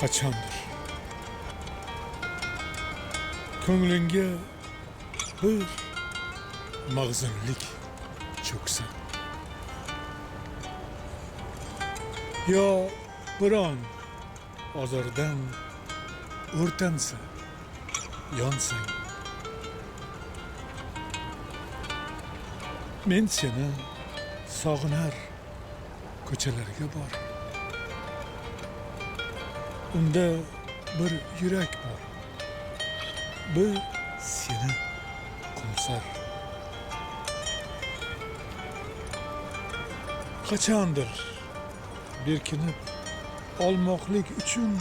Qachondir ko'nglinga bir mag'zunlik cho'ksa, yo biron ozordan o'rtansa, yonsang, men seni sog'inar ko'chalarga bor. Unda bir yurak bor, bir seni qo'msar. Qachondir berkinib olmoqlik uchun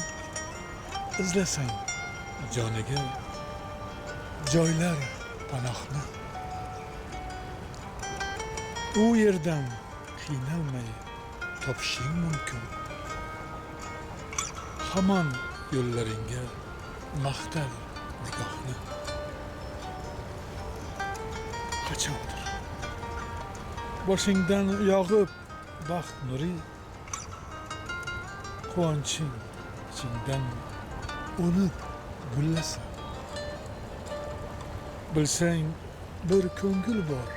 izlasang joniga joylar panohni, u yerdan qiynalmay topishing mumkin. Hamon yo'llaringga maqtal nigohni. Qachondir boshingdan yog'ib baxt nuri, quvonching ichingdan unib gullasa, bilsang bir ko'ngil bor,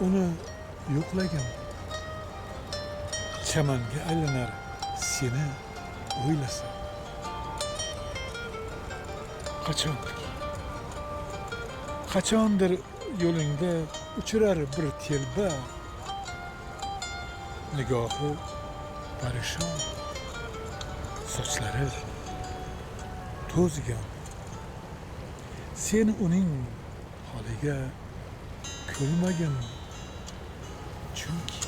uni yo'qlagin, chamanga aylanar seni o'ylasa. Qachondir yo'lingda uchirar bir telba, nigohi parishon, sochlari to'zgan. Sen uning holiga kulmagin, chunki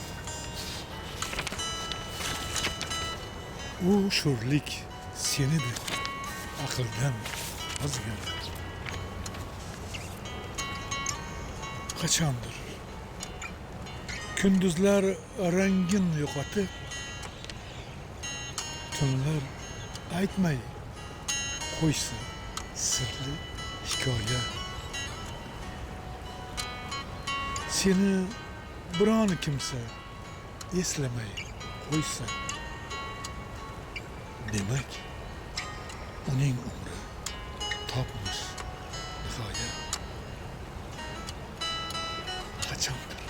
u sho'rlik seni deb aqldan ozgan. Qachondir kunduzlar rangin yo'qotib, tunlar aytmay qo'ysa sirli hikoya, seni biron kimsa eslamay qo'ysa, demak uning umri topmish nihoya. Qachondir